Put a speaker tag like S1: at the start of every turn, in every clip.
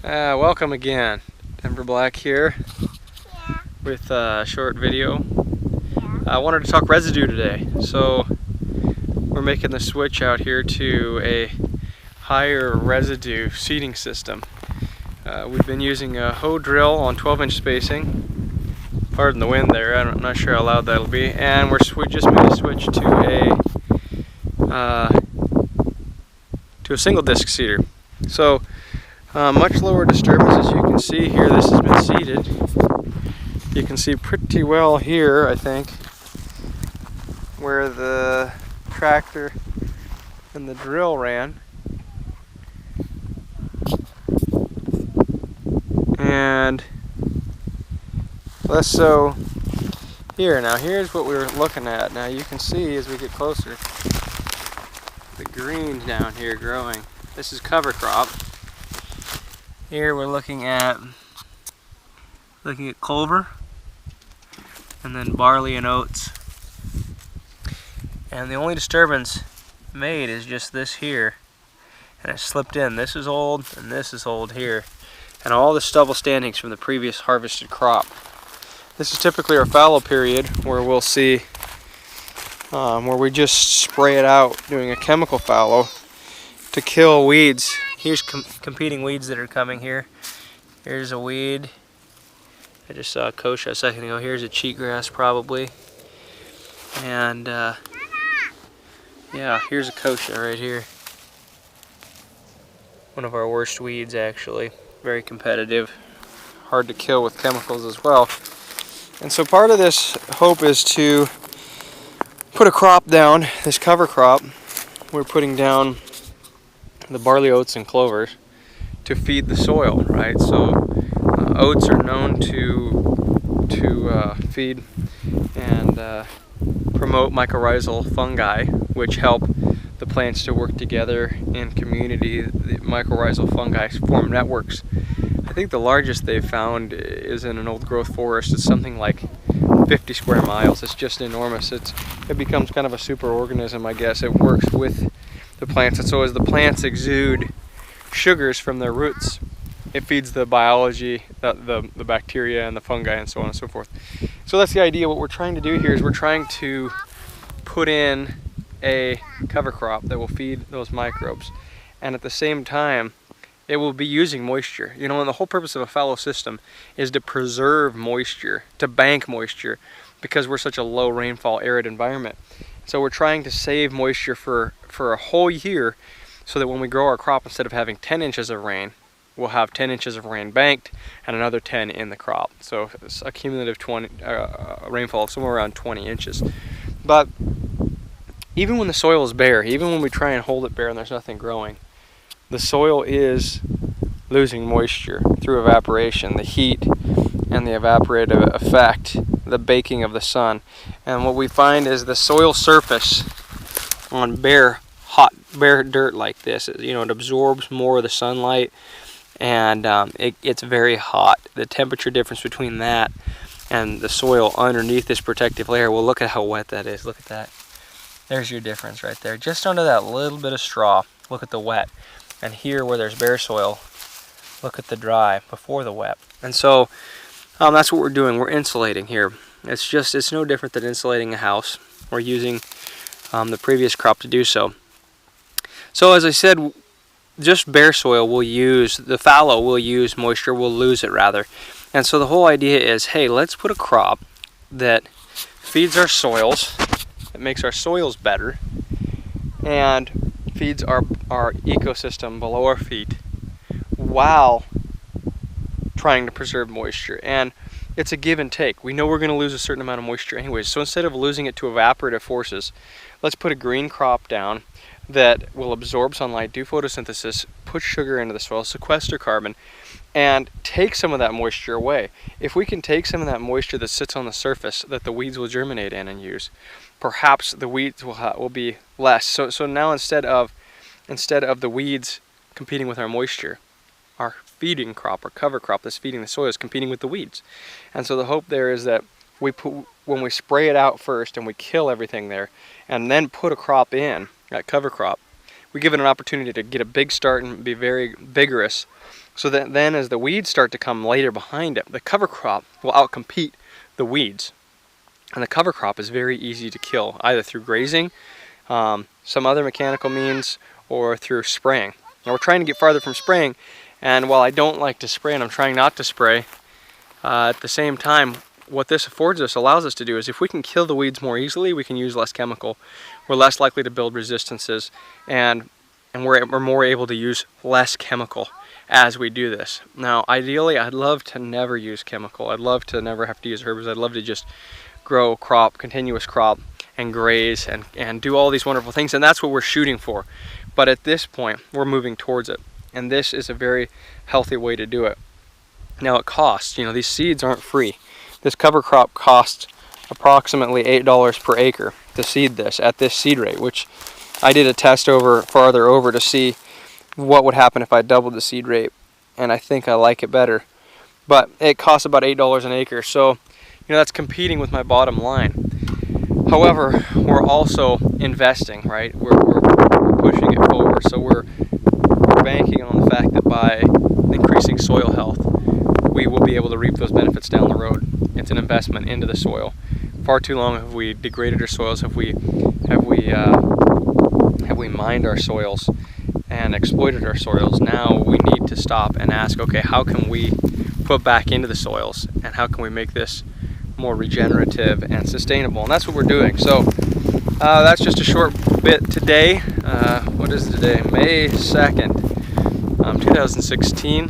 S1: Welcome again. Denver Black here
S2: Yeah.
S1: with a short video.
S2: Yeah.
S1: I wanted to talk residue today. So we're making the switch out here to a higher residue seeding system. We've been using a hoe drill on 12-inch spacing. Pardon the wind there, I'm not sure how loud that'll be. And we just made a switch to a single disc seeder. So much lower disturbance, as you can see here. This has been seeded. You can see pretty well here, I think, where the tractor and the drill ran. And let's so here now. Here's what we were looking at. Now you can see as we get closer, the green down here growing. This is cover crop. Here we're looking at clover, and then barley and oats. And the only disturbance made is just this here, and it slipped in. This is old, and this is old here, and all the stubble standings from the previous harvested crop. This is typically our fallow period, where we'll see where we just spray it out doing a chemical fallow to kill weeds. Here's competing weeds that are coming here. Here's a weed. I just saw a kochia a second ago. Here's a cheatgrass probably. And yeah, here's a kochia right here. One of our worst weeds actually. Very competitive. Hard to kill with chemicals as well. And so part of this hope is to put a crop down, this cover crop. We're putting down the barley, oats, and clovers to feed the soil, right? So oats are known to feed and promote mycorrhizal fungi, which help the plants to work together in community. The mycorrhizal fungi form networks. I think the largest they've found is in an old growth forest. It's something like 50 square miles. It's just enormous. It becomes kind of a super organism, I guess. It works with the plants, and so as the plants exude sugars from their roots, it feeds the biology, the bacteria and the fungi and so on and so forth. So that's the idea. What we're trying to do here is we're trying to put in a cover crop that will feed those microbes, and at the same time it will be using moisture. You know, and the whole purpose of a fallow system is to preserve moisture, to bank moisture, because we're such a low rainfall arid environment. So we're trying to save moisture for a whole year, so that when we grow our crop, instead of having 10 inches of rain, we'll have 10 inches of rain banked and another 10 in the crop. So it's a cumulative rainfall of somewhere around 20 inches. But even when the soil is bare, even when we try and hold it bare and there's nothing growing, the soil is losing moisture through evaporation, the heat and the evaporative effect, the baking of the sun. And what we find is the soil surface on bare dirt like this, you know, it absorbs more of the sunlight, and it's very hot. The temperature difference between that and the soil underneath this protective layer, well, look at how wet that is. Look at that. There's your difference right there. Just under that little bit of straw, look at the wet. And here where there's bare soil, look at the dry before the wet. And so that's what we're doing. We're insulating here. It's no different than insulating a house. We're using the previous crop to do so. So as I said, just bare soil will use, the fallow will use moisture, will lose it rather. And so the whole idea is, hey, let's put a crop that feeds our soils, that makes our soils better, and feeds our ecosystem below our feet while trying to preserve moisture. And it's a give and take. We know we're going to lose a certain amount of moisture anyways, so instead of losing it to evaporative forces, let's put a green crop down that will absorb sunlight, do photosynthesis, put sugar into the soil, sequester carbon, and take some of that moisture away. If we can take some of that moisture that sits on the surface that the weeds will germinate in and use, perhaps the weeds will be less. So now instead of the weeds competing with our moisture, our feeding crop or cover crop that's feeding the soil is competing with the weeds. And so the hope there is that when we spray it out first and we kill everything there, and then put a crop in, that cover crop, we give it an opportunity to get a big start and be very vigorous, So that then as the weeds start to come later behind it, the cover crop will outcompete the weeds. And the cover crop is very easy to kill, either through grazing, some other mechanical means, or through spraying. Now we're trying to get farther from spraying, and while I don't like to spray and I'm trying not to spray, at the same time, what this allows us to do is if we can kill the weeds more easily, we can use less chemical. We're less likely to build resistances, and we're more able to use less chemical as we do this. Now, ideally, I'd love to never use chemical. I'd love to never have to use herbicides. I'd love to just grow crop, continuous crop, and graze and do all these wonderful things, and that's what we're shooting for. But at this point, we're moving towards it, and this is a very healthy way to do it. Now it costs, these seeds aren't free. This cover crop costs approximately $8 per acre to seed this at this seed rate, which I did a test farther over to see what would happen if I doubled the seed rate, and I think I like it better. But it costs about $8 an acre, so that's competing with my bottom line. However, we're also investing, right? We're pushing it forward, so we're banking on the fact that by increasing soil health, we will be able to reap those benefits down the road. It's an investment into the soil. Far too long have we degraded our soils, have we mined our soils and exploited our soils. Now we need to stop and ask, okay, how can we put back into the soils, and how can we make this more regenerative and sustainable? And that's what we're doing. So that's just a short bit today. What is it today? May 2nd, 2016.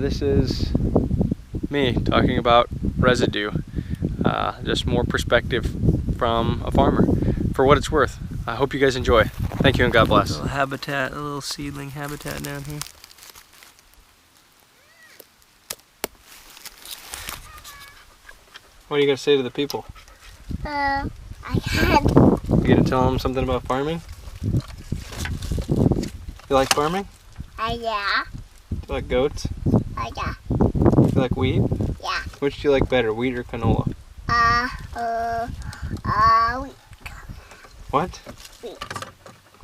S1: This is me talking about residue. Just more perspective from a farmer, for what it's worth. I hope you guys enjoy. Thank you and God bless. A little seedling habitat down here. What are you going to say to the people?
S2: I can't.
S1: You going to tell them something about farming? You like farming?
S2: Yeah.
S1: Do you like goats?
S2: Yeah.
S1: You like wheat?
S2: Yeah.
S1: Which do you like better, wheat or canola?
S2: Wheat.
S1: What?
S2: Wheat.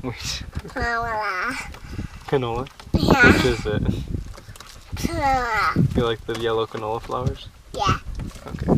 S1: Wheat.
S2: Canola.
S1: Canola?
S2: Yeah.
S1: Which is it?
S2: Canola.
S1: You like the yellow canola flowers?
S2: Yeah.
S1: Okay.